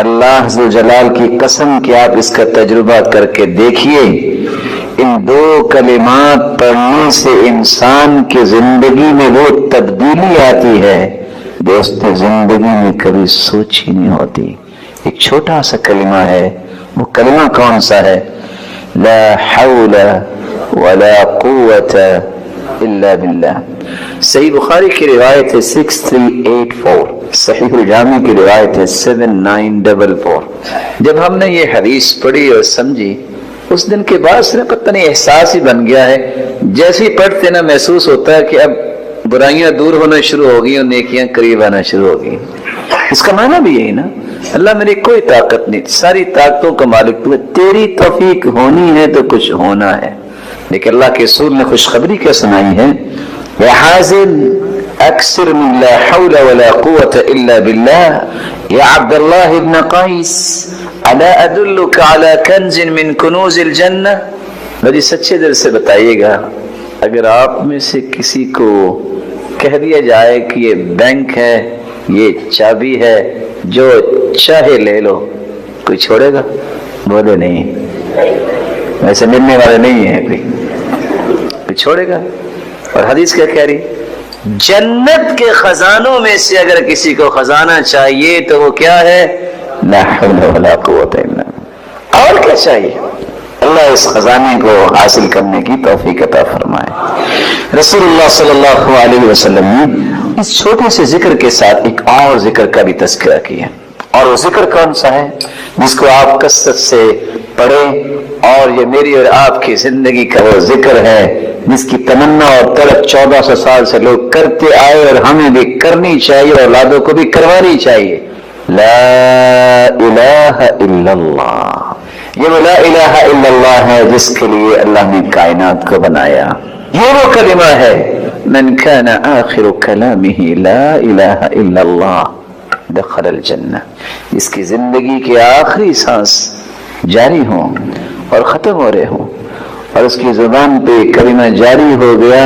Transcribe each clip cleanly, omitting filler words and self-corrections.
اللہ ذو جلال کی قسم کہ آپ اس کا تجربہ کر کے دیکھیے، ان دو کلمات پڑھنے سے انسان کی زندگی میں وہ تبدیلی آتی ہے دوست زندگی میں کبھی سوچ ہی نہیں ہوتی۔ ایک چھوٹا سا کلمہ ہے، وہ کلمہ کون سا ہے؟ لا حول ولا قوت الا باللہ۔ صحیح بخاری کی روایت ہے 6384، صحیح الجامع کی روایت ہے 7944۔ جب ہم نے یہ حدیث پڑھی اور سمجھی، اس دن کے بعد سے پتہ نہیں احساس ہی بن گیا ہے، جیسے ہی پڑھتے نا محسوس ہوتا ہے کہ اب برائیاں دور ہونا شروع ہو گئی اور نیکیاں قریب آنا شروع ہو گئی۔ اس کا معنی بھی یہی نا، اللہ میری کوئی طاقت نہیں، ساری طاقتوں کا مالک تو ہے، تیری توفیق ہونی ہے تو کچھ ہونا ہے۔ لیکن اللہ کے رسول نے خوشخبری کیا سنائی ہے؟ یا حازم اکثر من لا حول ولا قوت الا باللہ، یا عبد اللہ ابن قیس الا ادلک علی کنز من کنوز الجنہ۔ میری سچے دل سے بتائیے گا، اگر آپ میں سے کسی کو کہہ دیا جائے کہ یہ بینک ہے، یہ چابی ہے، جو چاہے لے لو، کوئی چھوڑے گا؟ بولے نہیں، ویسے ملنے والے نہیں ہیں، کوئی چھوڑے گا؟ اور حدیث کیا کہہ رہی؟ جنت کے خزانوں میں سے اگر کسی کو خزانہ چاہیے تو وہ کیا ہے؟ لا حول ولا قوت الا باللہ۔ اور کیا چاہیے؟ اللہ اس خزانے کو حاصل کرنے کی توفیق عطا فرمائے۔ رسول اللہ صلی اللہ علیہ وسلم نے اس چھوٹے سے ذکر کے ساتھ ایک اور ذکر کا بھی تذکرہ کیا، اور وہ ذکر کون سا ہے جس کو آپ کثرت سے پڑھیں، اور یہ میری اور آپ کی زندگی کا وہ ذکر ہے جس کی تمنا اور طلب 1400 سال سے لوگ کرتے آئے اور ہمیں بھی کرنی چاہیے، اور اولادوں کو بھی کروانی چاہیے۔ لا الہ الا اللہ، یہ وہ لا الہ الا اللہ ہے جس کے لیے اللہ نے کائنات کو بنایا۔ یہ وہ کلمہ ہے من کان آخر کلامہ لا الہ الا اللہ دخل الجنہ، جس کی زندگی کے آخری سانس جاری ہوں اور ختم ہو رہے ہوں، اور اس کی زبان پہ کلمہ جاری ہو گیا،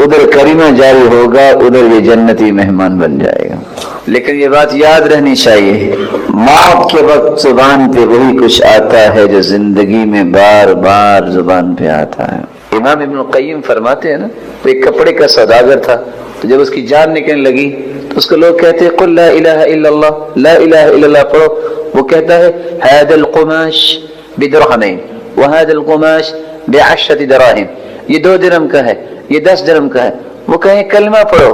ادھر کلمہ جاری ہوگا، ادھر یہ جنتی مہمان بن جائے گا۔ لیکن یہ بات یاد رہنی چاہیے، موت کے وقت زبان پہ وہی کچھ آتا ہے جو زندگی میں بار بار زبان پہ آتا ہے۔ امام ابن القیم فرماتے ہیں نا، وہ ایک کپڑے کا سوداگر تھا، تو جب اس کی جان نکلنے لگی تو اس کو لوگ کہتے ہیں قل لا الہ الا اللہ، لا الہ الا اللہ پڑھو۔ وہ کہتا ہے هذا القماش بدرہمین وهذا القماش بعشرة دراہم، یہ 2 درہم کا ہے، یہ 10 درہم کا ہے۔ وہ کہیں کلمہ پڑھو،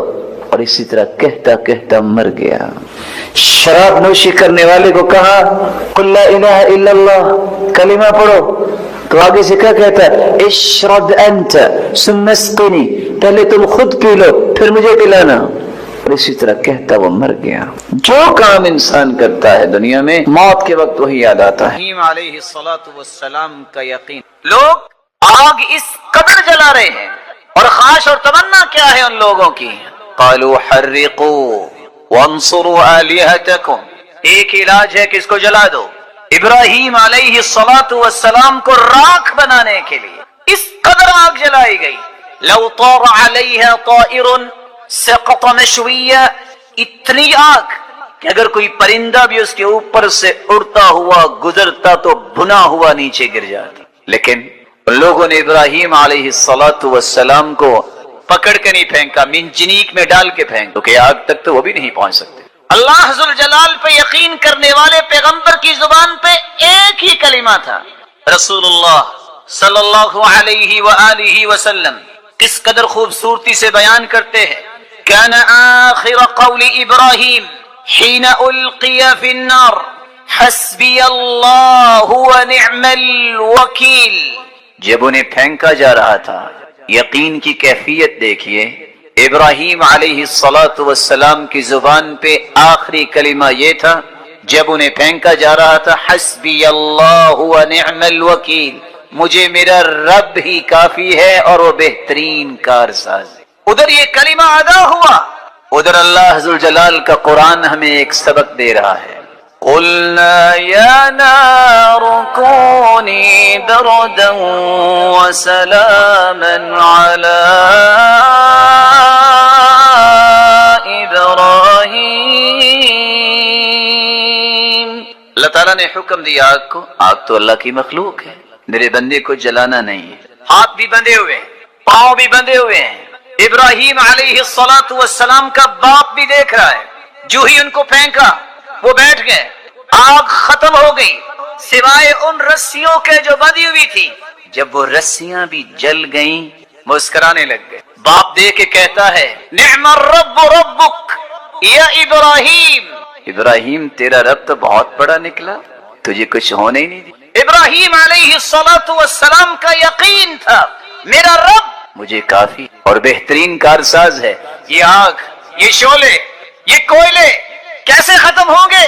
اور اسی طرح کہتا کہتا مر گیا۔ شراب نوشی کرنے والے کو کہا قل لا الہ الا اللہ، کلمہ پڑھو، تو آگے سے کیا کہتا ہے اشرب انت ثم اسقنی، پہلے تم خود پی لو پھر مجھے پلانا، اور اسی طرح کہتا وہ مر گیا۔ جو کام انسان کرتا ہے دنیا میں موت کے وقت وہی یاد آتا ہے۔ ابراہیم علیہ السلام کا یقین، لوگ آگ اس قدر جلا رہے ہیں، اور خواہش اور تمنا کیا ہے ان لوگوں کی؟ قالوا حرقوا وانصروا آلہتکم، ایک علاج ہے کہ اس کو جلا دو۔ ابراہیم علیہ السلام کو راکھ بنانے کے لیے اس قدر آگ جلائی گئی، لو طار علیہ طائر سقط مشویہ، اتنی آگ کہ اگر کوئی پرندہ بھی اس کے اوپر سے اڑتا ہوا گزرتا تو بھنا ہوا نیچے گر جاتا۔ لیکن ان لوگوں نے ابراہیم علیہ السلام کو پکڑ کے نہیں پھینکا، منجنیق میں ڈال کے پھینک، کیونکہ آگ تک تو وہ بھی نہیں پہنچ سکتے۔ اللہ ذوالجلال پہ یقین کرنے والے پیغمبر کی زبان پہ ایک ہی کلمہ تھا۔ رسول اللہ صلی اللہ علیہ وآلہ وسلم کس قدر خوبصورتی سے بیان کرتے ہیں، کان آخر قول ابراہیم حین القی فی النار حسبی اللہ ونعم الوکیل، جب انہیں پھینکا جا رہا تھا، یقین کی کیفیت دیکھیے، ابراہیم علیہ السلام کی زبان پہ آخری کلمہ یہ تھا جب انہیں پھینکا جا رہا تھا، حسبی اللہ ونعم الوکیل، مجھے میرا رب ہی کافی ہے اور وہ بہترین کارساز ہے۔ ادھر یہ کلمہ ادا ہوا، ادھر اللہ ذوالجلال کا قرآن ہمیں ایک سبق دے رہا ہے۔ قلنا یا نار کونی بردا وسلاما علی ابراہیم اللہ تعالیٰ نے حکم دیا آگ کو، آگ تو اللہ کی مخلوق ہے، میرے بندے کو جلانا نہیں ہے۔ ہاتھ بھی بندھے ہوئے ہیں، پاؤں بھی بندھے ہوئے ہیں۔ ابراہیم علیہ السلام کا باپ بھی دیکھ رہا ہے، جو ہی ان کو پھینکا وہ بیٹھ گئے، آگ ختم ہو گئی سوائے ان رسیوں کے جو بندھی ہوئی تھی۔ جب وہ رسیاں بھی جل گئیں مسکرانے لگ گئے۔ باپ دیکھ کے کہتا ہے نعم الرب ربک یا ابراہیم، ابراہیم تیرا رب تو بہت بڑا نکلا، تجھے کچھ ہونے ہی نہیں دی۔ ابراہیم علیہ السلام کا یقین تھا میرا رب مجھے کافی اور بہترین کارساز ہے۔ یہ آگ، یہ شعلے، یہ کوئلے کیسے ختم ہوں گے؟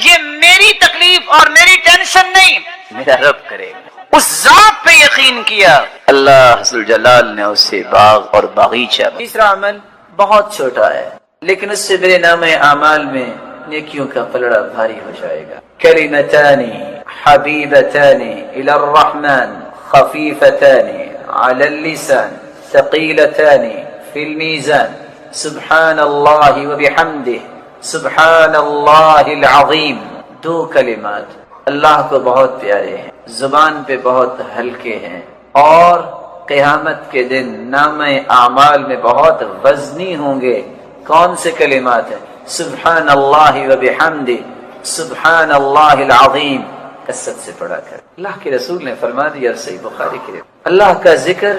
یہ میری تکلیف اور میری ٹینشن نہیں، میرا رب کرے گا۔ اس ذات پہ یقین کیا، اللہ ذوالجلال نے اسے باغ اور باغیچہ۔ تیسرا عمل بہت چھوٹا ہے لیکن اس سے میرے نام اعمال میں نیکیوں کا پلڑا بھاری ہو جائے گا۔ کلمتان حبیبتان الی الرحمن خفیفتان علی اللسان ثقیلتان فی المیزان سبحان اللہ وبحمدہ سبحان اللہ العظیم۔ دو کلمات اللہ کو بہت پیارے ہیں، زبان پہ بہت ہلکے ہیں اور قیامت کے دن نام اعمال میں بہت وزنی ہوں گے۔ کون سے کلمات ہیں؟ سبحان اللہ وبحمدہ سبحان اللہ العظیم، کثرت سے پڑھا کر۔ اللہ کے رسول نے فرما دیا صحیح بخاری کے، اللہ کا ذکر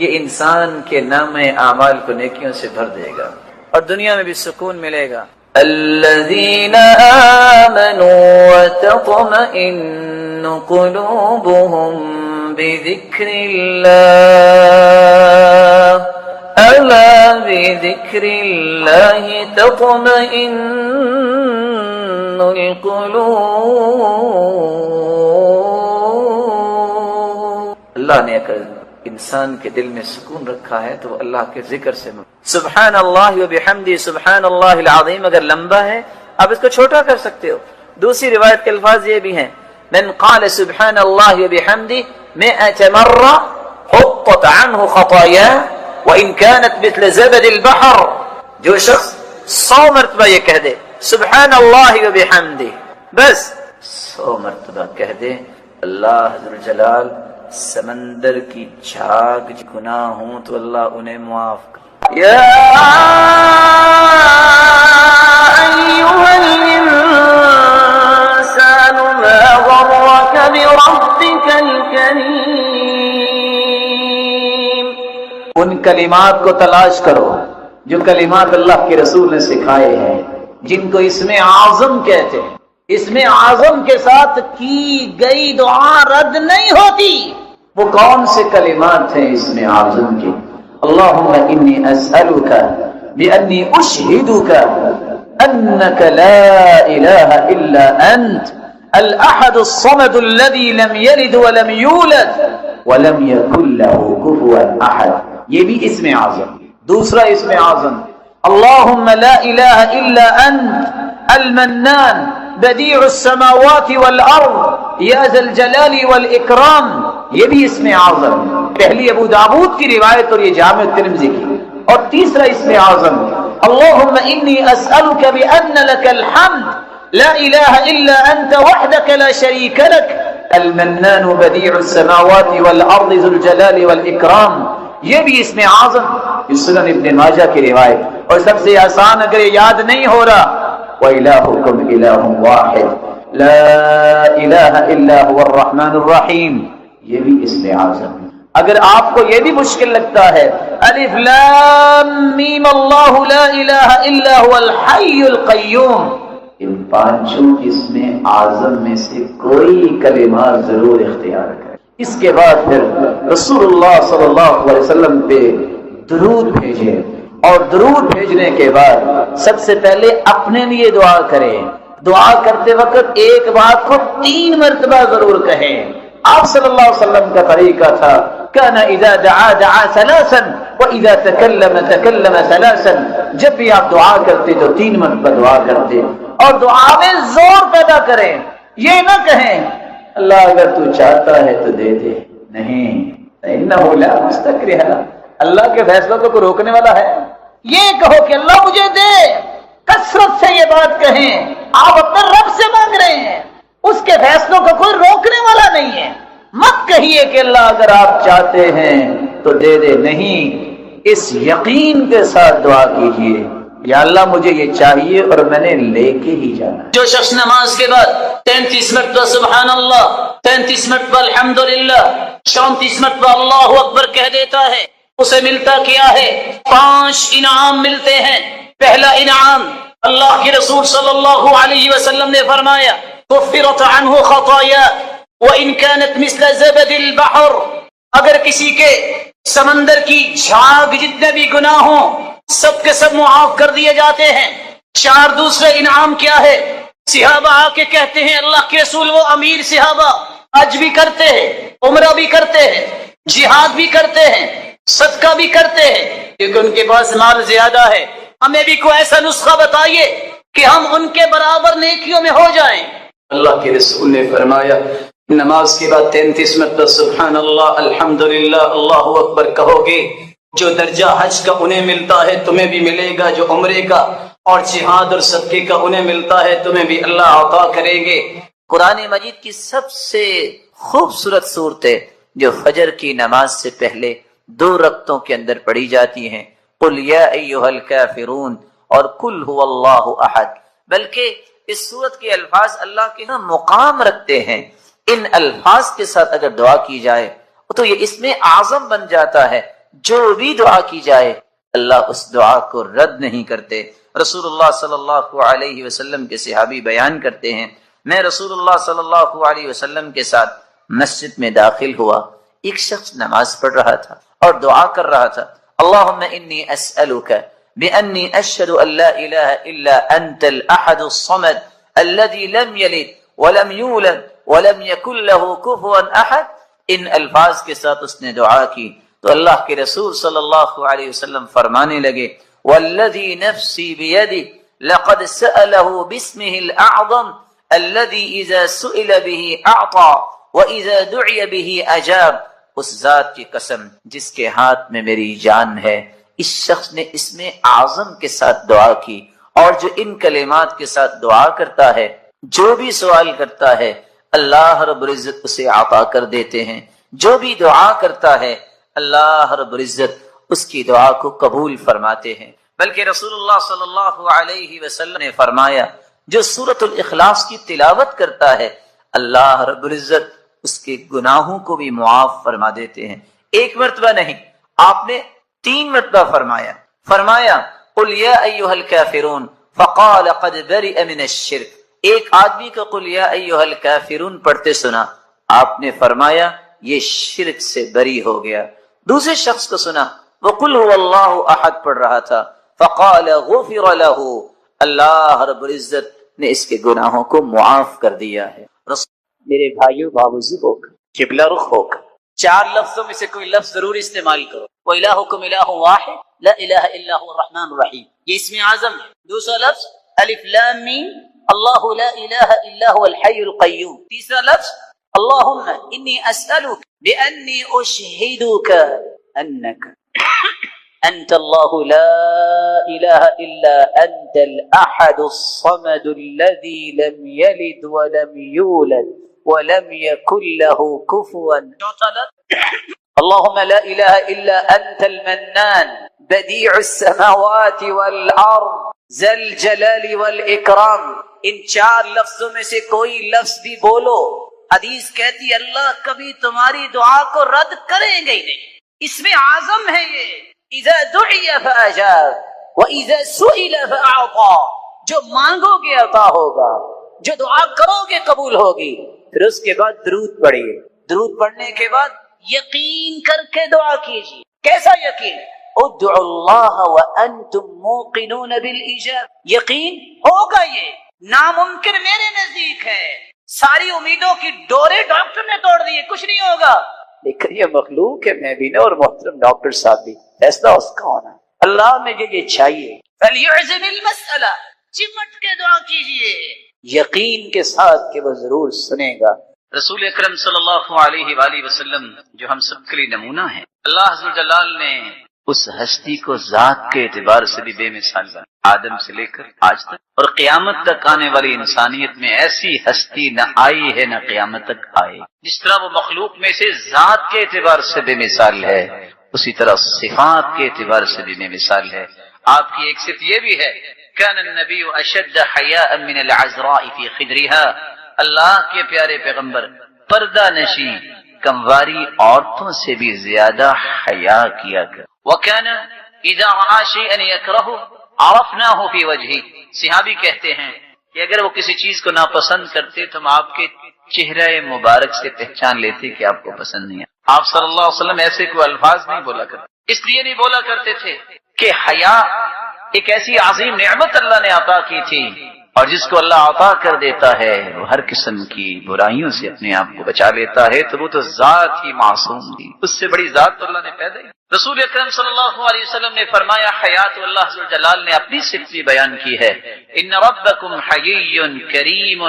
یہ انسان کے نام اعمال کو نیکیوں سے بھر دے گا اور دنیا میں بھی سکون ملے گا۔ الذین آمنوا وتطمئن قلوبهم بذکر اللہ الا بذکر اللہ تطمئن القلوب۔ اللہ نے اگر انسان کے دل میں سکون رکھا ہے تو اللہ کے ذکر سے۔ سبحان اللہ وبحمدہ سبحان اللہ العظیم اگر لمبا ہے آپ اس کو چھوٹا کر سکتے ہو۔ دوسری روایت کے الفاظ یہ بھی ہیں من قال سبحان اللہ وبحمدہ 100 مرہ حطت عنہ خطایا وان كانت مثل زبد البحر۔ جو شخص 100 مرتبہ یہ کہہ دے سبحان اللہ وبحمدہ، بس 100 مرتبہ کہہ دے، اللہ ذوالجلال سمندر کی جھاگ گناہ ہوں تو اللہ انہیں معاف کر۔ یا ایھا الانسان ما غرک بربک الکریم۔ ان کلمات کو تلاش کرو جو کلمات اللہ کے رسول نے سکھائے ہیں، جن کو اسم اعظم کہتے ہیں۔ اسم اعظم کے ساتھ کی گئی دعا رد نہیں ہوتی۔ وہ کون سے کلمات ہیں اسم اعظم کے؟ اللہم انی اسألک بانی اشہدک انک لا الہ الا انت الاحد الصمد الذی لم یلد ولم یولد ولم یکن له کفوا احد۔ یہ بھی اسم اعظم۔ دوسرا اسم اعظم اللہم لا الہ الا انت المنان بدیع السماوات والارض یا ذا الجلال والاکرام۔ یہ بھی اسم اعظم، پہلی ابو داؤد کی روایت اور یہ جامع ترمذی کی۔ اور تیسرا اسم اعظم اللہم انی اسألک بان لک الحمد لا الہ الا انت وحدک لا شریک لک المنان بدیع السماوات والارض ذو الجلال والاکرام۔ یہ بھی اسم اعظم، سنن ابن ماجہ کی روایت۔ اور سب سے آسان اگر یہ یاد نہیں ہو رہا وَإِلَٰهُكُمْ إِلَٰهٌ وَاحِدٌ لَا إِلَٰهَ إِلَّا هُوَ الرَّحْمَٰنُ الرَّحِيمُ، یہ بھی اسم اعظم۔ اگر آپ کو یہ بھی مشکل لگتا ہے الف لام میم اللہ لا الہ الا هو الحی القیوم، ان پانچوں اسم اعظم میں سے کوئی کلمہ ضرور اختیار کریں۔ اس کے بعد پھر رسول اللہ صلی اللہ علیہ وسلم پہ درود بھیجیں اور درود بھیجنے کے بعد سب سے پہلے اپنے لیے دعا کریں۔ دعا کرتے وقت ایک بات کو 3 مرتبہ ضرور کہیں۔ آپ صلی اللہ علیہ وسلم کا طریقہ تھا كان اذا دعا دعا ثلاثا واذا تكلم تكلم ثلاثا، جب بھی آپ دعا کرتے تو 3 مرتبہ دعا کرتے اور دعا میں زور پیدا کریں۔ یہ نہ کہیں اللہ اگر تو چاہتا ہے تو دے دے، نہیں، انہ لا مستکرہ، اللہ کے فیصلوں کو روکنے والا ہے۔ یہ کہو کہ اللہ مجھے دے، کثرت سے یہ بات کہیں۔ آپ اپنے رب سے مانگ رہے ہیں، اگر آپ چاہتے ہیں تو دے دے، نہیں، اس یقین کے ساتھ دعا کیجئے یا اللہ مجھے یہ چاہیے اور میں نے لے کے ہی جانا۔ جو شخص نماز کے بعد 33 مرتبہ سبحان اللہ، 33 مرتبہ الحمدللہ، 34 مرتبہ اللہ اکبر کہہ دیتا ہے، اسے ملتا کیا ہے؟ 5 انعام ملتے ہیں۔ پہلا انعام، اللہ کے رسول صلی اللہ علیہ وسلم نے فرمایا غفرت عنہ خطایا وان كانت مثل زبد البحر، اگر کسی کے سمندر کی جھاگ جتنے بھی گناہ ہوں سب کے سب معاف کر دیے جاتے ہیں۔ 4 دوسرے انعام کیا ہے؟ صحابہ آ کے کہتے ہیں اللہ کے رسول، وہ امیر صحابہ حج بھی کرتے ہیں، عمرہ بھی کرتے ہیں، جہاد بھی کرتے ہیں، صدقہ بھی کرتے ہیں، کیونکہ ان کے پاس مال زیادہ ہے، ہمیں بھی کوئی ایسا نسخہ بتائیے کہ ہم ان کے برابر نیکیوں میں ہو جائیں۔ اللہ کے رسول نے فرمایا نماز کے بعد 33 مرتبہ سبحان اللہ الحمدللہ اللہ اکبر کہو گے، جو درجہ حج کا انہیں ملتا ہے تمہیں بھی ملے گا، جو عمرے کا اور جہاد اور صدقے کا انہیں ملتا ہے تمہیں بھی اللہ عطا کریں گے۔ قرآن مجید کی سب سے خوبصورت صورتیں جو فجر کی نماز سے پہلے 2 رکعتوں کے اندر پڑھی جاتی ہیں، قل یا ایھا الکافرون اور قل ھو اللہ احد، بلکہ اس صورت کے الفاظ اللہ کے ہاں مقام رکھتے ہیں۔ ان الفاظ کے ساتھ اگر دعا کی جائے تو یہ اسم اعظم بن جاتا ہے، جو بھی دعا کی جائے اللہ اس دعا کو رد نہیں کرتے۔ رسول اللہ صلی اللہ علیہ وسلم کے صحابی بیان کرتے ہیں، میں رسول اللہ صلی اللہ علیہ وسلم کے ساتھ مسجد میں داخل ہوا، ایک شخص نماز پڑھ رہا تھا اور دعا کر رہا تھا، اللہم انی اسألک بأنی اشہد ان لا الہ الا انت الاحد الصمد الذي لم یلد ولم یولد ولم یکن له کفوا احد۔ ان الفاظ کے ساتھ اس نے دعا کی تو اللہ کے رسول صلی اللہ علیہ وسلم فرمانے لگے والذی نفسی بیدہ لقد سألہ باسمہ الاعظم الذی اذا سئل به اعطى واذا دعی به اجاب، اس ذات کی قسم جس کے ہاتھ میں میری جان ہے، اس شخص نے اسم اعظم کے ساتھ دعا کی، اور جو ان کلمات کے ساتھ دعا کرتا ہے، جو بھی سوال کرتا ہے اللہ رب العزت اسے عطا کر دیتے ہیں، جو بھی دعا کرتا ہے اللہ رب العزت اس کی دعا کو قبول فرماتے ہیں۔ بلکہ رسول اللہ صلی اللہ علیہ وسلم نے فرمایا جو سورۃ الاخلاص کی تلاوت کرتا ہے اللہ رب العزت اس کے گناہوں کو بھی معاف فرما دیتے ہیں۔ 1 مرتبہ نہیں، آپ نے 3 مرتبہ فرمایا قل یا ایھا الکافرون فقال قد برئ من الشرک۔ ایک آدمی کو قل یا ایھا الکافرون پڑھتے سنا، آپ نے فرمایا یہ شرک سے بری ہو گیا۔ دوسرے شخص کو سنا وہ قل ھو اللہ احد پڑھ رہا تھا، فقال غفر له، اللہ رب العزت نے اس کے گناہوں کو معاف کر دیا ہے۔ میرے بھائیو بابوزی ہو کر، قبلہ رخ ہو کر 4 لفظوں میں سے کوئی لفظ ضرور استعمال کرو۔ وَإِلَٰهُكُمْ إِلَٰهٌ وَاحِدٌ لَا إِلَٰهَ إِلَّا هُوَ الرَّحْمَٰنُ الرَّحِيمُ، یہ اسم اعظم ہے۔ دوسرا لفظ الف لام میم اللہ لا الہ الا هو الحی القیوم۔ تیسرا لفظ اللہم انی اسألک بأنی اشہدک انک انت اللہ لا الہ الا انت الاحد الصمد الذی لم یلد ولم یولد ولم یکن له کفوا۔ چوتھا لفظ اللہم لا الہ الا انت المنان بدیع السماوات والارض ذا الجلال والاکرام۔ ان 4 لفظوں میں سے کوئی لفظ بھی بولو، حدیث کہتی اللہ کبھی تمہاری دعا کو رد کریں گے ہی نہیں۔ اس میں اعظم ہے یہ، اذا دعی فاجاب واذا سئل فاعطى، جو مانگو گے عطا ہوگا، جو دعا کرو گے قبول ہوگی۔ پھر اس کے بعد درود پڑھیے، درود پڑھنے کے بعد یقین کر کے دعا کیجیے۔ کیسا یقین؟ ادعوا اللہ وانتم موقنون بالاجابہ، یقین ہوگا، یہ ناممکن میرے نزدیک ہے، ساری امیدوں کی ڈورے ڈاکٹر نے توڑ دی، کچھ نہیں ہوگا، لیکن یہ مخلوق ہے، میں بھی نہ اور محترم ڈاکٹر صاحب بھی، فیصلہ اس کا ہونا۔ اللہ مجھے یہ چاہیے، فلیعزم المسئلہ، چمٹ کے دعا کیجئے یقین کے ساتھ کہ وہ ضرور سنے گا۔ رسول اکرم صلی اللہ علیہ وآلہ وسلم جو ہم سب کے لیے نمونہ ہیں، اللہ عز و جلال نے اس ہستی کو ذات کے اعتبار سے بھی بے مثال بنا، آدم سے لے کر آج تک، اور قیامت تک آنے والی انسانیت میں ایسی ہستی نہ آئی ہے نہ قیامت تک آئے۔ جس طرح وہ مخلوق میں سے ذات کے اعتبار سے بے مثال ہے، اسی طرح صفات کے اعتبار سے بھی بے مثال ہے۔ آپ کی ایک صفت یہ بھی ہے، كان النبی اشد حیاء من العذراء فی خدرها، اللہ کے پیارے پیغمبر پردہ نشی کمواری عورتوں سے بھی زیادہ حیا کیا کر۔ وكان اذا رأى شيئا يكرهه عرفناه في وجهه، صحابی کہتے ہیں کہ اگر وہ کسی چیز کو ناپسند کرتے تو ہم آپ کے چہرہ مبارک سے پہچان لیتے کہ آپ کو پسند نہیں ہے۔ آپ صلی اللہ علیہ وسلم ایسے کوئی الفاظ نہیں بولا کرتے، اس لیے نہیں بولا کرتے تھے کہ حیا ایک ایسی عظیم نعمت اللہ نے عطا کی تھی، اور جس کو اللہ عطا کر دیتا ہے وہ ہر قسم کی برائیوں سے اپنے آپ کو بچا لیتا ہے، تو وہ تو ذات ہی معصوم تھی، اس سے بڑی ذات تو اللہ نے پیدا ہی۔ رسول اکرم صلی اللہ علیہ وسلم نے فرمایا، حیات اللہ ذو الجلال نے اپنی صفت بھی بیان کی ہے، ان ربکم حیی کریم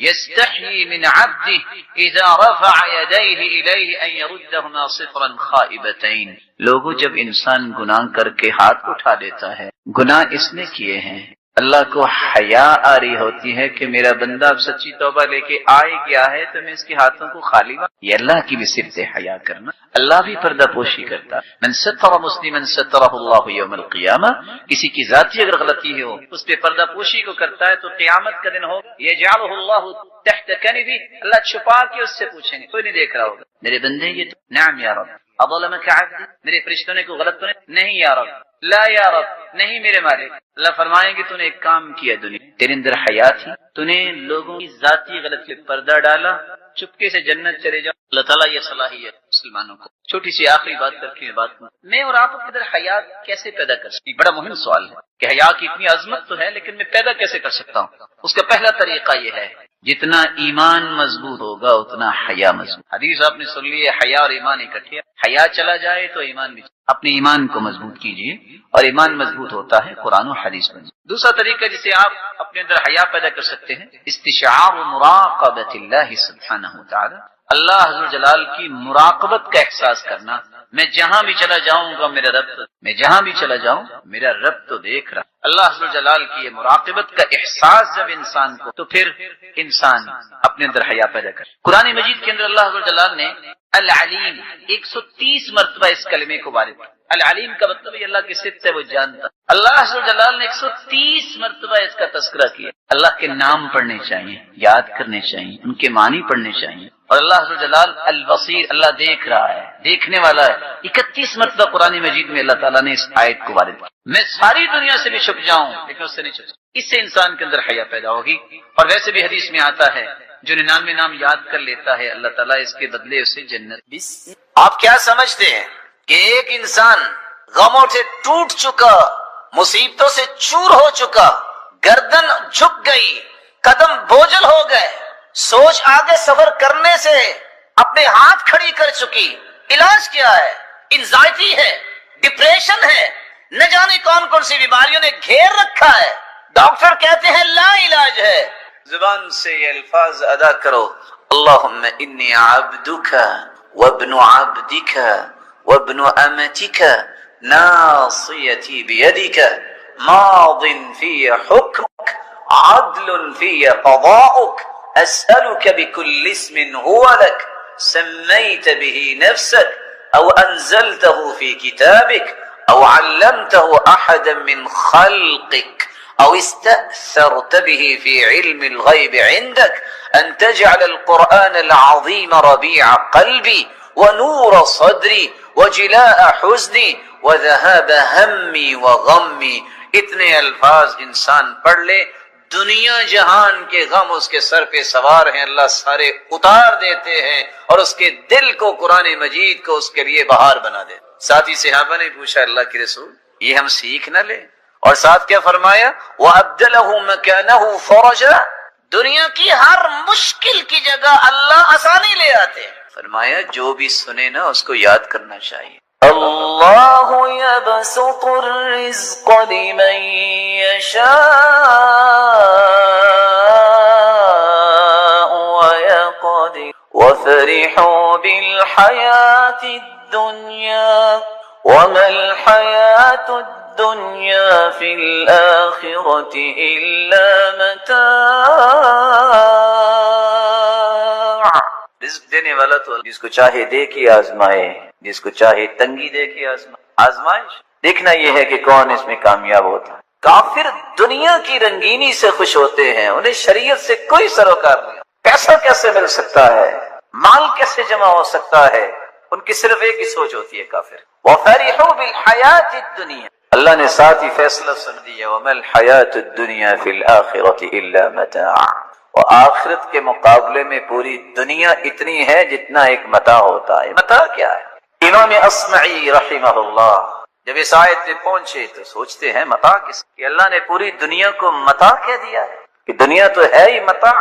یستحیی من عبدہ اذا رفع یدیہ الیہ ان یردہما صفرا خائبتین۔ لوگوں، جب انسان گناہ کر کے ہاتھ اٹھا دیتا ہے، گناہ اس نے کیے ہیں، اللہ کو حیا آ رہی ہوتی ہے کہ میرا بندہ اب سچی توبہ لے کے آئے گیا ہے تو میں اس کے ہاتھوں کو خالی ہوں۔ یہ اللہ کی بھی صفت ہے حیا کرنا، اللہ بھی پردہ پوشی کرتا۔ من ستر مسلما سترہ اللہ یوم القیامہ، کسی کی ذاتی اگر غلطی ہو اس پہ پردہ پوشی کو کرتا ہے تو قیامت کا دن ہو یجعلہ اللہ تحت کنفہ، اللہ چھپا کے اس سے پوچھیں گے، کوئی نہیں دیکھ رہا ہوگا، میرے بندے یہ تو نعم یا رب اظلمک عبدی، میرے فرشتوں نے کوئی غلط تو نہیں یا رب، لا یا رب نہیں میرے مالک۔ اللہ فرمائیں گے تو نے ایک کام کیا دنیا، تیرے اندر حیا تھی، تو نے لوگوں کی ذاتی غلطی پہ پردہ ڈالا، چپکے سے جنت چلے جاؤ۔ اللہ تعالیٰ یہ صلاحیت مسلمانوں کو۔ چھوٹی سی آخری بات کر کے میں اور آپ کے اندر حیا کیسے پیدا کر سکتے ہیں؟ بڑا مہم سوال ہے کہ حیا کی اتنی عظمت تو ہے لیکن میں پیدا کیسے کر سکتا ہوں؟ اس کا پہلا طریقہ یہ ہے، جتنا ایمان مضبوط ہوگا اتنا حیا مضبوط۔ حدیث آپ نے سن لی ہے، حیا اور ایمان اکٹھے، حیا چلا جائے تو ایمان بھی۔ اپنے ایمان کو مضبوط کیجیے اور ایمان مضبوط ہوتا ہے قرآن و حدیث میں۔ دوسرا طریقہ جسے آپ اپنے اندر حیا پیدا کر سکتے ہیں، استشعار مراقبۃ اللہ سبحانہ وتعالی، اللہ عز و جلال کی مراقبت کا احساس کرنا۔ میں جہاں بھی چلا جاؤں گا میرا رب، میں جہاں بھی چلا جاؤں میرا رب تو دیکھ رہا۔ اللہ عز و جلال کی یہ مراقبت کا احساس جب انسان کو، تو پھر انسان اپنے اندر حیا پیدا کر۔ قرآن مجید کے اندر اللہ عز و جلال نے العلیم 130 مرتبہ اس کلمے کو وارد کیا۔ العلیم کا مطلب یہ اللہ کی صفت ہے، وہ جانتا۔ اللہ عز و جلال نے 130 مرتبہ اس کا تذکرہ کیا۔ اللہ کے نام پڑھنے چاہیے، یاد کرنے چاہیے، ان کے معنی پڑھنے چاہیے۔ اور اللہ عز و جلال البصیر، اللہ دیکھ رہا ہے، دیکھنے والا ہے۔ 31 مرتبہ قرآن مجید میں اللہ تعالیٰ نے اس آیت کو وارد کیا۔ میں ساری دنیا سے بھی چھپ جاؤں لیکن اس سے نہیں چھپ سکتا۔ اس سے انسان کے اندر حیا پیدا ہوگی۔ اور ویسے بھی حدیث میں آتا ہے، جو 99 نام یاد کر لیتا ہے اللہ تعالیٰ اس کے بدلے اسے جنت۔ آپ کیا سمجھتے ہیں کہ ایک انسان غموں سے ٹوٹ چکا، مصیبتوں سے چور ہو چکا، گردن جھک گئی، قدم بوجھل ہو گئے، سوچ آگے سفر کرنے سے اپنے ہاتھ کھڑی کر چکی، علاج کیا ہے؟ انزائٹی ہے، ڈپریشن ہے، نہ جانے کون کون سی بیماریوں نے گھیر رکھا ہے، ڈاکٹر کہتے ہیں لا علاج ہے۔ زبان سے یہ الفاظ ادا کرو، اللہم انی عبدک وابن عبدک وابن امتک ناصیتی بیدک ماض فی حکمک عدل فی قضاؤک اسألک بکل اسم هو لک سمیت به نفسک او انزلته فی کتابک او علمته احدا من خلقک أو استأثرت به في علم الغيب عندك أن تجعل القرآن العظيم ربيع قلبي ونور صدري وجلاء حزني وذهاب همي وغمي۔ اتنے الفاظ انسان پڑھ لے، دنیا جہان کے غم اس کے سر پہ سوار ہیں، اللہ سارے اتار دیتے ہیں اور اس کے دل کو قرآن مجید کو اس کے لیے بہار بنا دے۔ ساتھی صحابہ نے پوچھا اللہ کے رسول یہ ہم سیکھ نہ لیں؟ اور ساتھ کیا فرمایا؟ وَأَبْدَلَهُ مَكَانَهُ فَرَجًا، دنیا کی ہر مشکل کی جگہ اللہ آسانی لے آتے ہیں۔ فرمایا جو بھی سنے نا اس کو یاد کرنا چاہیے۔ اللہ يبسط الرزق لمن يشاء ويقدر وفرحوا بالحياة الدنيا وما الحياة الدنيا في الآخرة إلا متاع. رزق دینے والا تو جس کو چاہے دے کے آزمائے، جس کو چاہے تنگی دے کے آزمائے. آزمائش دیکھنا یہ ہے کہ کون اس میں کامیاب ہوتا ہے. کافر دنیا کی رنگینی سے خوش ہوتے ہیں، انہیں شریعت سے کوئی سروکار نہیں. پیسہ کیسے مل سکتا ہے، مال کیسے جمع ہو سکتا ہے، ان کی صرف ایک ہی سوچ ہوتی ہے کافر. وَفَرِحُوا بِالْحَيَاةِ الدُّنْيَا. اللہ نے ساتھ ہی فیصلہ سن دیا وَمَا الْحَيَاةُ الدُّنْيَا فِي الْآخِرَةِ إِلَّا مَتَاعٌ. اور آخرت کے مقابلے میں پوری دنیا اتنی ہے جتنا ایک متاع ہوتا ہے. متاع کیا ہے؟ امام اصمعی رحمہ اللہ جب اس آیت پہ پہنچے تو سوچتے ہیں متاع کس کہ اللہ نے پوری دنیا کو متاع کہہ دیا ہے کہ دنیا تو ہے ہی متاع.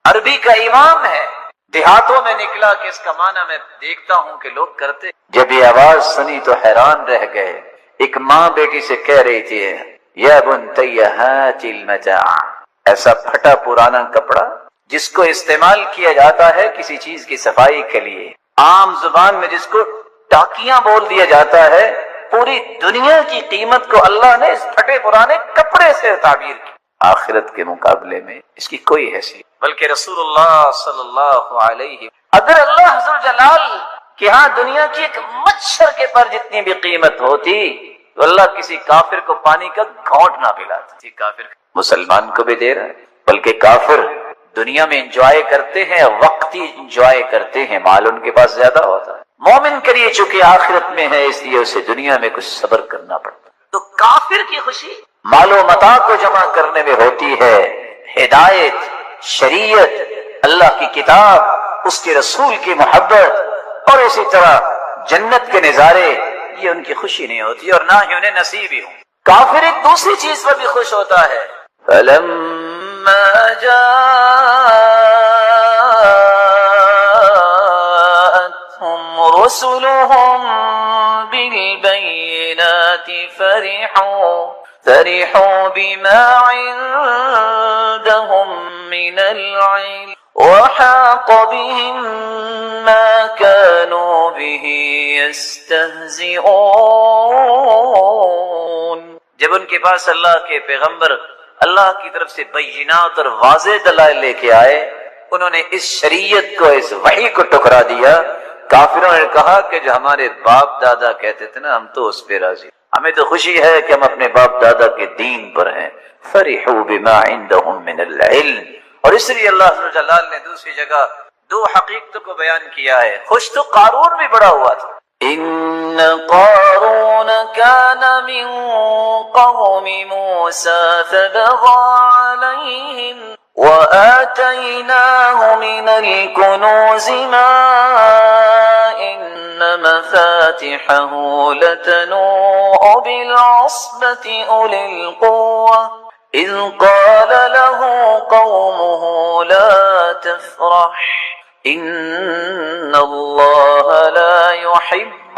عربی کا امام ہے، دیہاتوں میں نکلا کہ اس کا معنی میں دیکھتا ہوں کہ لوگ کرتے. جب یہ آواز سنی تو حیران رہ گئے. ایک ماں بیٹی سے کہہ رہی تھی یا بنتی ہات المتاع. ایسا پھٹا پرانا کپڑا جس کو استعمال کیا جاتا ہے کسی چیز کی صفائی کے لیے، عام زبان میں جس کو ٹاکیاں بول دیا جاتا ہے، پوری دنیا کی قیمت کو اللہ نے اس پھٹے پرانے کپڑے سے تعبیر کی. آخرت کے مقابلے میں اس کی کوئی حیثیت. بلکہ رسول اللہ صلی اللہ علیہ اگر اللہ عز و جلال کہ ہاں دنیا کی ایک مچھر کے پر جتنی بھی قیمت ہوتی تو اللہ کسی کافر کو پانی کا گھونٹ نہ پلاتا. کافر مسلمان کو بھی دے رہا ہے، بلکہ کافر دنیا میں انجوائے کرتے ہیں، وقتی انجوائے کرتے ہیں، مال ان کے پاس زیادہ ہوتا ہے. مومن کے لیے چونکہ آخرت میں ہے اس لیے اسے دنیا میں کچھ صبر کرنا پڑتا. تو کافر کی خوشی مال و متاع کو جمع کرنے میں ہوتی ہے. ہدایت، شریعت، اللہ کی کتاب، اس کے رسول کی محبت اور اسی طرح جنت کے نظارے، یہ ان کی خوشی نہیں ہوتی اور نہ ہی انہیں نصیب ہی ہوں. کافر ایک دوسری چیز پر بھی خوش ہوتا ہے. فَلَمَّا جَاءَتْهُمْ رُسُلُهُم بِالْبَيِّنَاتِ فرحوا بما عندهم من العلم وحاق بهم ما كانوا به يستهزئون. جب ان کے پاس اللہ کے پیغمبر اللہ کی طرف سے بینات اور واضح دلائل لے کے آئے، انہوں نے اس شریعت کو، اس وحی کو ٹکرا دیا. کافروں نے کہا کہ جو ہمارے باپ دادا کہتے تھے نا ہم تو اس پہ راضی، ہمیں تو خوشی ہے کہ ہم اپنے باپ دادا کے دین پر ہیں. فرحوا بما عندهم من العلم. اور اس لیے اللہ عز و جلال نے دوسری جگہ دو حقیقتوں کو بیان کیا ہے. خوش تو قارون بھی بڑا ہوا تھا. ان قارون كان من قوم موسى فبغى عليهم وآتيناه من الكنوز ما إن مفاتحه لتنوء بالعصبة أولي القوة إذ قال له قومه لا تفرح إن الله لا يحب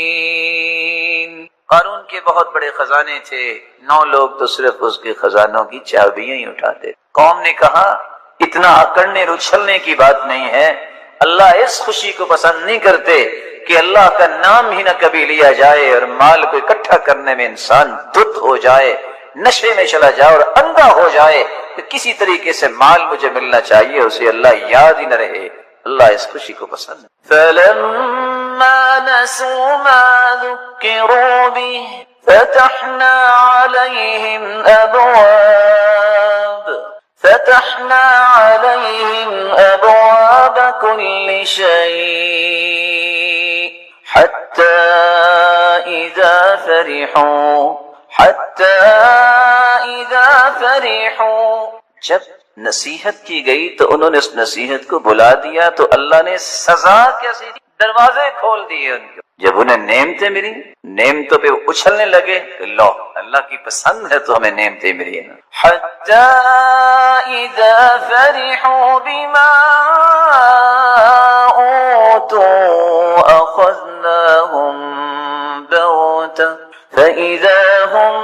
الفرحين. قارون کے بہت بڑے خزانے تھے، 9 لوگ تو صرف اس کے خزانوں کی چابیاں ہی اٹھاتے. قوم نے کہا اتنا اکڑنے اچھلنے کی بات نہیں ہے، اللہ اس خوشی کو پسند نہیں کرتے کہ اللہ کا نام ہی نہ کبھی لیا جائے اور مال کو اکٹھا کرنے میں انسان دھت ہو جائے، نشے میں چلا جائے اور اندھا ہو جائے کہ کسی طریقے سے مال مجھے ملنا چاہیے، اسے اللہ یاد ہی نہ رہے. اللہ اس خوشی کو پسند. فَلَمَّا نَسُوا مَا ذُكِّرُوا بِهِ فَتَحْنَا عَلَيْهِمْ أَبْوَابَ كُلِّ شَيْءٍ حَتَّى إِذَا فرحوا جب نصیحت کی گئی تو انہوں نے اس نصیحت کو بلا دیا تو اللہ نے سزا کیسی دی؟ دروازے کھول دیے ان کے. جب انہیں نعمتیں ملی، نعمتوں پہ اچھلنے لگے کہ لو اللہ کی پسند ہے تو ہمیں نعمتیں ملی ہیں. حتی اذا فرحوا بما اوتوا اخذناهم بغتة فإذا هم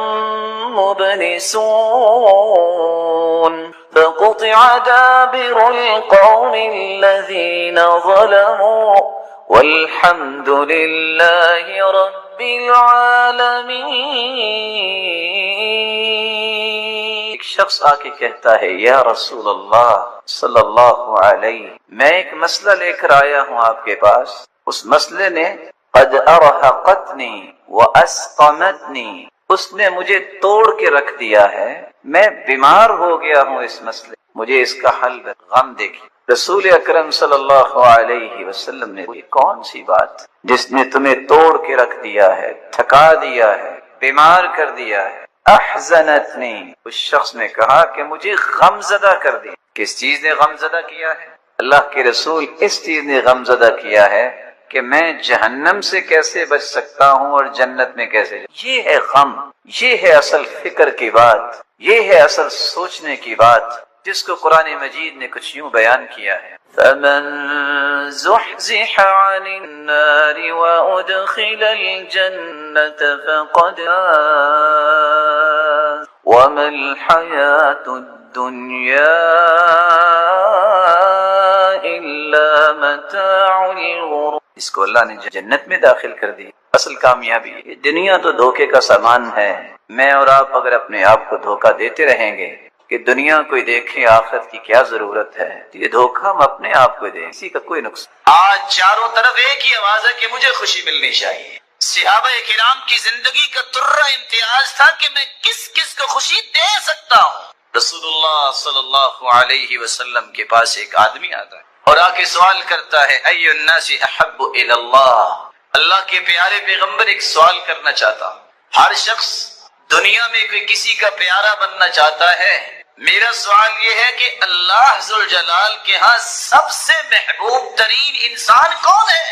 مبلسون فقطع دابر القوم الذين ظلموا والحمد للہ رب العالمین۔ ایک شخص آ کے کہتا ہے یا رسول اللہ صلی اللہ علیہ، میں ایک مسئلہ لے کر آیا ہوں آپ کے پاس، اس مسئلے نے قد ارہقتنی واسقمتنی، اس نے مجھے توڑ کے رکھ دیا ہے، میں بیمار ہو گیا ہوں اس مسئلے، مجھے اس کا حل غم دیکھیے۔ رسول اکرم صلی اللہ علیہ وسلم نے یہ کون سی بات جس نے تمہیں توڑ کے رکھ دیا ہے، تھکا دیا ہے، بیمار کر دیا ہے؟ احزنتنی، اس شخص نے کہا کہ مجھے غم زدہ کر دیا۔ کس چیز نے غم زدہ کیا ہے؟ اللہ کے رسول اس چیز نے غم زدہ کیا ہے کہ میں جہنم سے کیسے بچ سکتا ہوں اور جنت میں کیسے یہ ہے غم، یہ ہے اصل فکر کی بات، یہ ہے اصل سوچنے کی بات، جس کو قرآن مجید نے کچھ یوں بیان کیا ہے، فَمَن زُحْزِحَ عَنِ النَّارِ وَأُدْخِلَ الْجَنَّةَ فَقَدْ فَازَ وَمَا الْحَيَاةُ الدُّنْيَا إِلَّا مَتَاعُ الْغُرُورِ۔ اس کو اللہ نے جنت میں داخل کر دی، اصل کامیابی ہے۔ دنیا تو دھوکے کا سامان ہے، میں اور آپ اگر اپنے آپ کو دھوکہ دیتے رہیں گے کہ دنیا کوئی دیکھے آخرت کی کیا ضرورت ہے، یہ دھوکہ ہم اپنے آپ کو دیں، اسی کا کوئی نقصان۔ آج چاروں طرف ایک ہی آواز ہے کہ مجھے خوشی ملنی چاہیے۔ صحابہ کرام کی زندگی کا ترہ امتیاز تھا کہ میں کس کس کو خوشی دے سکتا ہوں۔ رسول اللہ صلی اللہ علیہ وسلم کے پاس ایک آدمی آتا ہے اور آ کے سوال کرتا ہے، ای الناس احب الی اللہ، اللہ کے پیارے پیغمبر ایک سوال کرنا چاہتا ہوں۔ ہر شخص دنیا میں کوئی کسی کا پیارا بننا چاہتا ہے، میرا سوال یہ ہے کہ اللہ ذوالجلال کے ہاں سب سے محبوب ترین انسان کون ہے؟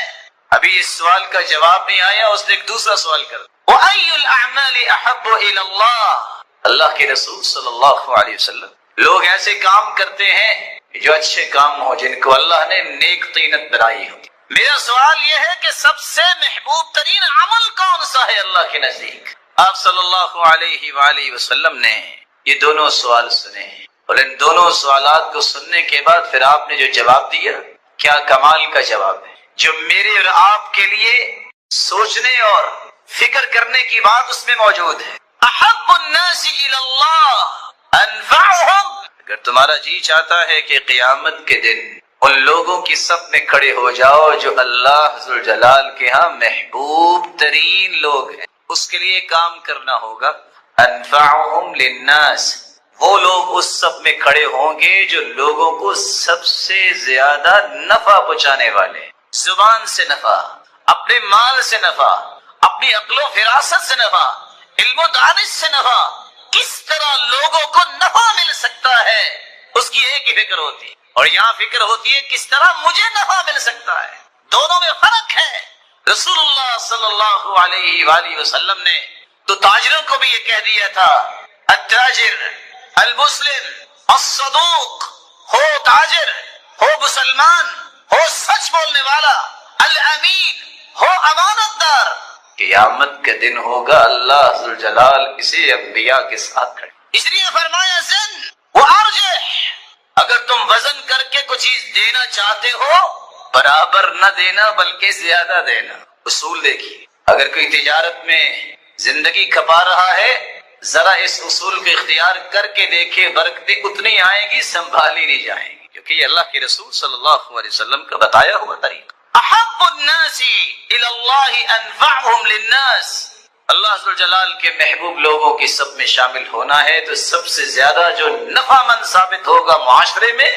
ابھی اس سوال کا جواب نہیں آیا، اس نے ایک دوسرا سوال کر، وَأَيُّ الْأَعْمَالِ أَحَبُّ إِلَى اللَّهِ، اللہ کے رسول صلی اللہ علیہ وسلم، لوگ ایسے کام کرتے ہیں جو اچھے کام ہو، جن کو اللہ نے نیک طینت بنائی ہو۔ میرا سوال یہ ہے کہ سب سے محبوب ترین عمل کون سا ہے اللہ کے نزدیک؟ آپ صلی اللہ علیہ وآلہ وسلم نے یہ دونوں سوال سنے، اور ان دونوں سوالات کو سننے کے بعد پھر آپ نے جو جواب دیا، کیا کمال کا جواب ہے، جو میرے اور آپ کے لیے سوچنے اور فکر کرنے کی بات اس میں موجود ہے۔ احب الناس الی اللہ انفعهم، اگر تمہارا جی چاہتا ہے کہ قیامت کے دن ان لوگوں کی صف میں کھڑے ہو جاؤ جو اللہ ذوالجلال کے ہاں محبوب ترین لوگ ہیں، اس کے لیے کام کرنا ہوگا۔ انفعهم للناس، وہ لوگ اس صف میں کھڑے ہوں گے جو لوگوں کو سب سے زیادہ نفع پہنچانے والے، زبان سے نفع، اپنے مال سے نفع، اپنی عقل و فراست سے نفع، علم و دانش سے نفع، کس طرح لوگوں کو نفع مل سکتا ہے اس کی ایک ہی فکر ہوتی ہے، اور یہاں فکر ہوتی ہے کس طرح مجھے نفع مل سکتا ہے۔ دونوں میں فرق ہے۔ رسول اللہ صلی اللہ علیہ وآلہ وسلم نے تو تاجروں کو بھی یہ کہہ دیا تھا، التاجر المسلم الصدوق، ہو تاجر، ہو مسلمان، ہو سچ بولنے والا، الامین، ہو امانت دار، قیامت کا دن ہوگا اللہ ذوالجلال اسے انبیاء کے ساتھ کھڑے۔ اس لیے فرمایا زن وارجح، اگر تم وزن کر کے کوئی چیز دینا چاہتے ہو برابر نہ دینا بلکہ زیادہ دینا۔ اصول دیکھیے، اگر کوئی تجارت میں زندگی کھپا رہا ہے، ذرا اس اصول کو اختیار کر کے دیکھے، برکتیں اتنی آئیں گی سنبھالی نہیں جائیں گی، کیونکہ یہ اللہ کے رسول صلی اللہ علیہ وسلم کا بتایا ہوا طریقہ۔ احب الناس الی اللہ انفعهم للناس، اللہ ذوالجلال کے محبوب لوگوں کی سب میں شامل ہونا ہے تو سب سے زیادہ جو نفع مند ثابت ہوگا معاشرے میں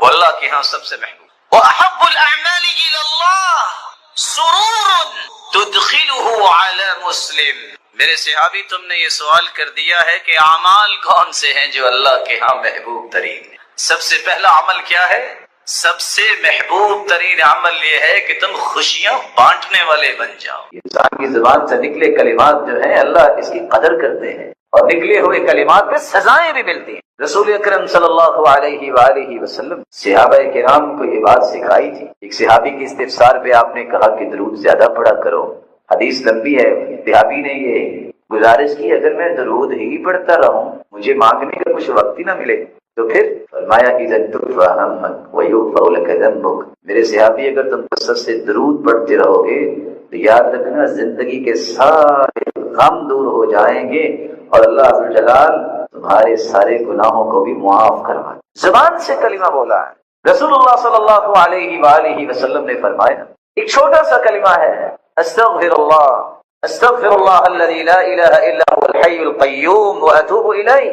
وہ اللہ کے ہاں سب سے محبوب۔ واحب الاعمال الی اللہ سرور تدخلہ علی مسلم، میرے صحابی تم نے یہ سوال کر دیا ہے کہ اعمال کون سے ہیں جو اللہ کے ہاں محبوب ترین ہیں۔ سب سے پہلا عمل کیا ہے؟ سب سے محبوب ترین عمل یہ ہے کہ تم خوشیاں بانٹنے والے بن جاؤ۔ انسان کی زبان سے نکلے کلمات جو ہیں اللہ اس کی قدر کرتے ہیں، اور نکلے ہوئے کلمات پہ سزائیں بھی ملتی ہیں۔ رسول اکرم صلی اللہ علیہ وآلہ وسلم صحابہ کرام کو یہ بات سکھائی تھی۔ ایک صحابی کی استفسار پہ آپ نے کہا کہ درود زیادہ پڑھا کرو، حدیث لمبی ہے۔ صحابی نے یہ گزارش کی اگر میں درود ہی پڑھتا رہوں مجھے مانگنے کا کچھ وقت ہی نہ ملے، تو پھر فرمایا اذا تکفى همك ويغفر لك ذنبك، میرے صحابی اگر تم کثرت سے درود پڑھتے رہو گے تو یاد رکھنا زندگی کے سارے غم دور ہو جائیں گے اور اللہ عز و جلال تمہارے سارے گناہوں کو بھی معاف کروا۔ زبان سے کلمہ بولا ہے۔ رسول اللہ صلی اللہ علیہ وآلہ وسلم نے فرمایا ایک چھوٹا سا کلمہ ہے، استغفر اللہ الذی لا الہ الا هو الحی القیوم واتوب الیہ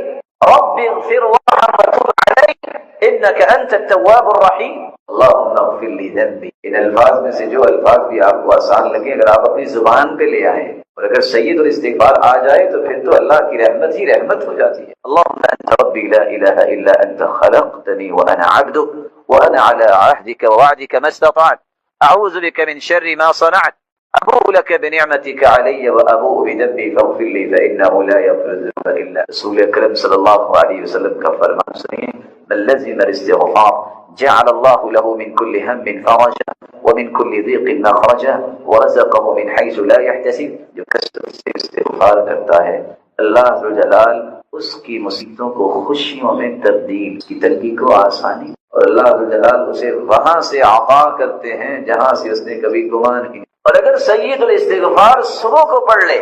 رب اغفر وارحم وتوب علیہ انک انت التواب الرحیم اللہم اغفر لی ذنبی۔ ان الفاظ میں سے جو الفاظ بھی آپ کو آسان لگے اگر آپ اپنی زبان پہ لے آئیں اور اگر سید الاستغفار آ جائے تو پھر تو اللہ کی رحمت ہی رحمت ہو جاتی ہے۔ اللہم انت ربی لا الہ الا انت خلقتنی وانا عبدک وانا على عهدك ووعدك ما استطعت اعوذ بك من شر ما صنعت ابوء لك بنعمتك علي وابوء بذنبي فاغفر لي فانه لا يغفر الذنوب الا رسول اکرم صلی اللہ علیہ وسلم کا فرمان سنیے، من لزم الاستغفار جعل الله له من كل هم فرجا ومن كل ضيق مخرجا ورزقه من حيث لا يحتسب۔ جو کثرت سے استغفار کرتا ہے اللہ عز و جلال اس کی مصیبتوں کو خوشیوں میں تبدیل، اس کی تنگی کو آسانی، اور اللہ عز و جلال اسے وہاں سے عطا کرتے ہیں جہاں سے اس نے کبھی گمان نہیں۔ اور اگر سید الاستغفار صبح کو پڑھ لے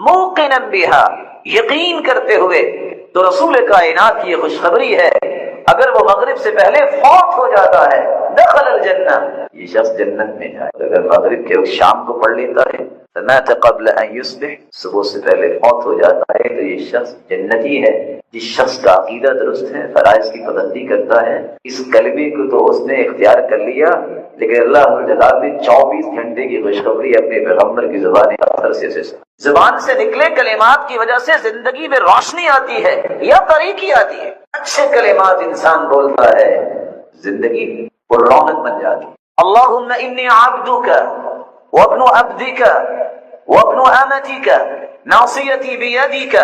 موقنا بہا، یقین کرتے ہوئے، تو رسول کائنات کی یہ خوشخبری ہے اگر وہ مغرب سے پہلے فوت ہو جاتا ہے دخل الجنہ، یہ شخص جنت میں جائے۔ اور اگر مغرب کے شام کو پڑھ لیتا ہے فمات قبل ان یصبح، صبح سے پہلے فوت ہو جاتا ہے تو یہ شخص جنتی ہے۔ جس شخص کا عقیدہ درست ہے، فرائض کی پابندی کرتا ہے، اس کلمے کو تو اس نے اختیار کر لیا، لیکن اللہ جلال نے 24 گھنٹے کی خوشخبری اپنے پیغمبر کی زبان اثر سے زبان سے نکلے کلمات کی وجہ سے زندگی میں روشنی آتی ہے یا تاریکی آتی ہے۔ اچھے کلمات انسان بولتا ہے زندگی پر رونق بن جاتی ہے۔ اللہم انی عبدک وابن عبدک وابن امتک ناصیتی بیدک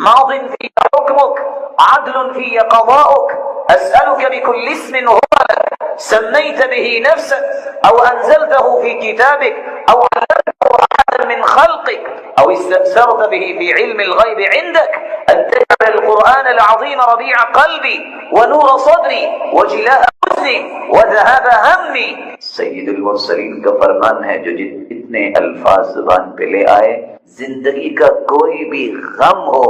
ماض فی حکمک عدل فی قضاؤک اسألک بکل اسم هو لک سمیت به نفسک او انزلته فی کتابک او علمته احدا من خلقک او استأثرت به في علم الغيب عندك ان تجعل القرآن العظيم ربيع قلبي ونور صدري وجلاء حزني وذهاب همي۔ سید المرسلین کا فرمان ہے جو جتنے الفاظ زبان پہ لے آئے زندگی کا کوئی بھی غم ہو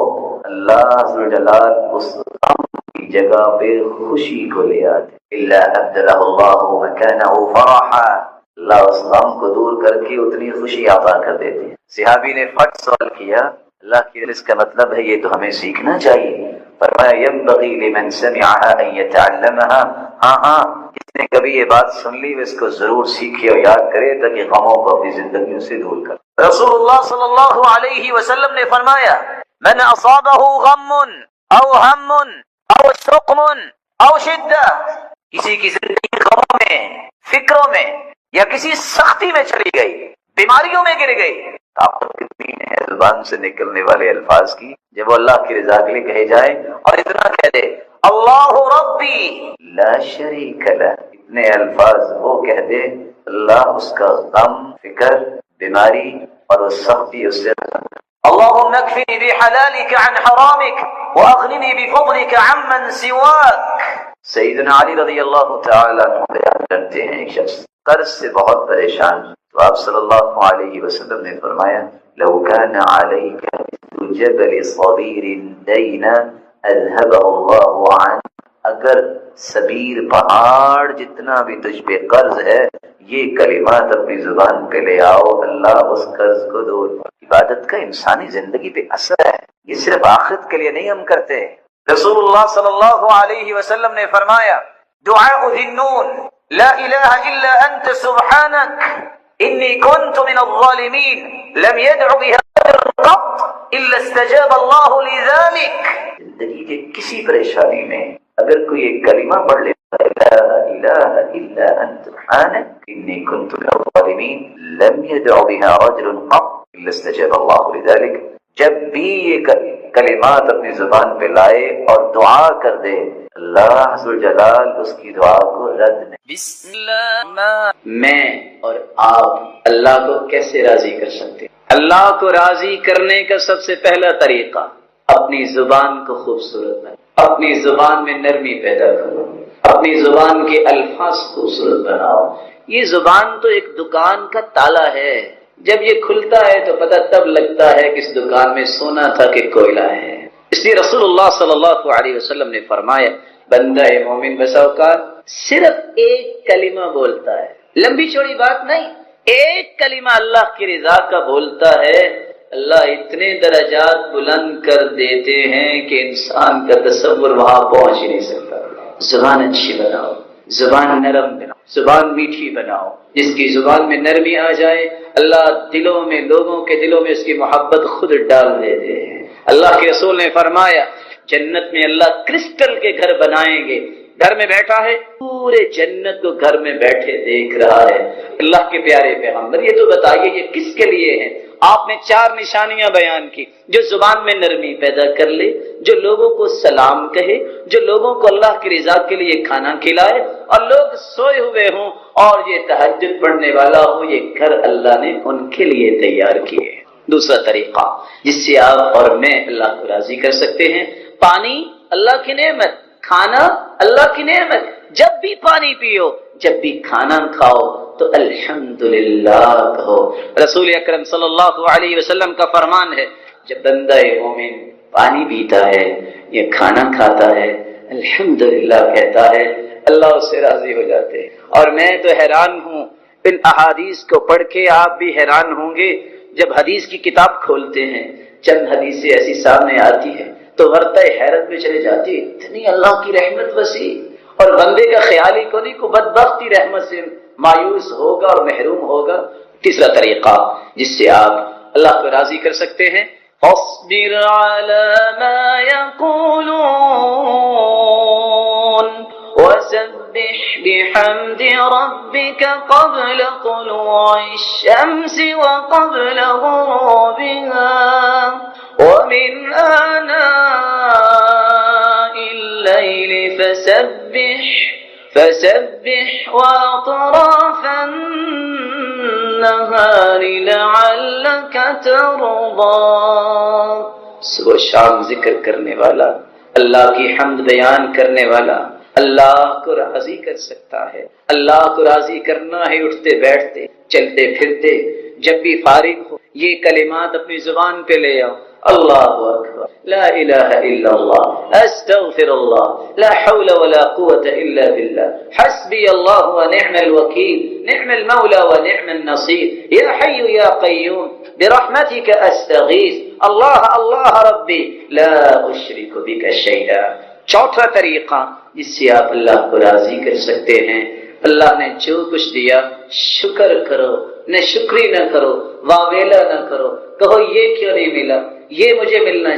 اللہ عز و جلال اس غم کی جگہ پہ خوشی کو لے آتے، الا ابدلہ اللہ مکانہ فرحا، اللہ اس غم کو دور کر کے اتنی خوشی عطا کر دیتے ہیں۔ صحابی نے فٹ سوال کیا اللہ کی اس کا مطلب ہے یہ تو ہمیں سیکھنا چاہیے، فرمایا ينبغي لمن سمعها ان يتعلمها، ہاں جس نے کبھی یہ بات سن لی وہ اس کو ضرور سیکھے اور یاد کرے تاکہ غموں کو اپنی زندگیوں سے دور کرے۔ رسول اللہ صلی اللہ علیہ وسلم نے فرمایا من اصابه غم او ہم او سقم او شدہ، کسی کی زندگی غموں میں، فکروں میں یا کسی سختی میں چلی گئی، بیماریوں میں گر گئی، طاقت کتنی ہے زبان سے نکلنے والے الفاظ کی جب وہ اللہ کی رضا کے لیے کہے جائیں اور اتنا کہہ دے اللہ ربی لا شریک لہ، اتنے الفاظ وہ کہہ دے اللہ اس کا غم، فکر، بیماری اور وہ سختی اس سے اللہم اکفنی بحلالک عن حرامک واغننی بفضلک عمن سواک۔ سیدنا علی رضی اللہ تعالیٰ عنہ بیان کرتے ہیں ایک شخص قرض سے بہت پریشان، تو آپ صلی اللہ علیہ وسلم نے فرمایا لو كان عليك مثل جبل صغير دينا اذهبه الله عنك، اگر صغیر پہاڑ جتنا بھی تجھ پہ قرض ہے یہ کلمات اپنی زبان پہ لے آؤ اللہ اس قرض کو دور۔ عبادت کا انسانی زندگی پہ اثر ہے، یہ صرف آخرت کے لیے نہیں ہم کرتے۔ رسول اللہ صلی اللہ علیہ وسلم نے فرمایا دعاء ذی النون لا الہ الا انت سبحانک انی کنت من الظالمین لم يدع بها قط الا استجاب اللہ لذلك۔ زندگی کے کسی پریشانی میں اگر کوئی ایک کلمہ پڑھ لیتا ہے لا الہ الا انت سبحانک انی کنت من الظالمین لم يدع بها رجل قط الا استجاب اللہ لذلك، جب بھی یہ کلمات اپنی زبان پہ لائے اور دعا کر دے اللہ عز و جلال اس کی دعا کو رد نہیں۔ بسم اللہ میں اور آپ اللہ کو کیسے راضی کر سکتے ہیں؟ اللہ کو راضی کرنے کا سب سے پہلا طریقہ اپنی زبان کو خوبصورت بنائیں۔ اپنی زبان میں نرمی پیدا کرو، اپنی زبان کے الفاظ خوبصورت بناؤ۔ یہ زبان تو ایک دکان کا تالا ہے، جب یہ کھلتا ہے تو پتہ تب لگتا ہے کہ اس دکان میں سونا تھا کہ کوئلہ ہے۔ اس لیے رسول اللہ صلی اللہ علیہ وسلم نے فرمایا، بندہ مومن بسا اوقات صرف ایک کلمہ بولتا ہے، لمبی چوڑی بات نہیں، ایک کلمہ اللہ کی رضا کا بولتا ہے، اللہ اتنے درجات بلند کر دیتے ہیں کہ انسان کا تصور وہاں پہنچ ہی نہیں سکتا۔ زبان اچھی بناؤ، زبان نرم بناؤ، زبان میٹھی بناؤ، جس کی زبان میں نرمی آ جائے اللہ دلوں میں، لوگوں کے دلوں میں اس کی محبت خود ڈال دیتے ہیں۔ اللہ کے رسول نے فرمایا جنت میں اللہ کرسٹل کے گھر بنائیں گے، گھر میں بیٹھا ہے پورے جنت کو گھر میں بیٹھے دیکھ رہا ہے۔ اللہ کے پیارے پیغمبر یہ تو بتائیے یہ کس کے لیے ہے؟ آپ نے 4 نشانیاں بیان کی، جو زبان میں نرمی پیدا کر لے، جو لوگوں کو سلام کہے، جو لوگوں کو اللہ کی رضا کے لیے کھانا کھلائے، اور لوگ سوئے ہوئے ہوں اور یہ تہجد پڑھنے والا ہو، یہ گھر اللہ نے ان کے لیے تیار کیے۔ دوسرا طریقہ جس سے آپ اور میں اللہ کو راضی کر سکتے ہیں، پانی اللہ کی نعمت، کھانا اللہ کی نعمت، جب بھی پانی پیو، جب بھی کھانا کھاؤ تو الحمدللہ کہو۔ رسول اکرم صلی اللہ علیہ وسلم کا فرمان ہے جب بندہ مومن پانی پیتا ہے یا کھانا کھاتا ہے الحمدللہ کہتا ہے، اللہ اس سے راضی ہو جاتے ہیں۔ اور میں تو حیران ہوں، ان احادیث کو پڑھ کے آپ بھی حیران ہوں گے، جب حدیث کی کتاب کھولتے ہیں چند حدیثیں ایسی سامنے آتی ہیں تو ورطہ حیرت میں چلے جاتی، اتنی اللہ کی رحمت وسیع، اور بندے کا خیال ہی کو نہیں کو بدبختی رحمت سے مایوس ہوگا اور محروم ہوگا۔ تیسرا طریقہ جس سے آپ اللہ کو راضی کر سکتے ہیں، اصبر علی ما یقولون وسبح بحمد ربك قبل طلوع الشمس وقبل غروبها ومن آناء الليل فسبح وأطراف النهار لعلك ترضى۔ صبح شام ذکر کرنے والا، اللہ کی حمد بیان کرنے والا اللہ کو راضی کر سکتا ہے۔ اللہ کو راضی کرنا ہے اٹھتے بیٹھتے، چلتے پھرتے، جب بھی فارغ ہو یہ کلمات اپنی زبان پہ لے آؤ، اللہ اکبر، لا الہ الا اللہ، استغفر اللہ، لا حول ولا قوة الا باللہ، حسبی اللہ ونعم الوکیل، نعم المولى ونعم النصیر، یا حی یا قیوم برحمتک استغیث، اللہ اللہ ربی لا اشرک بک شیئا۔ چوتھا طریقہ جس سے آپ اللہ کو راضی کر سکتے ہیں، اللہ نے جو کچھ دیا شکر کرو، نہ شکری نہ کرو، واویلا نہ کرو، کہو یہ کیوں نہیں ملا، یہ مجھے ملنا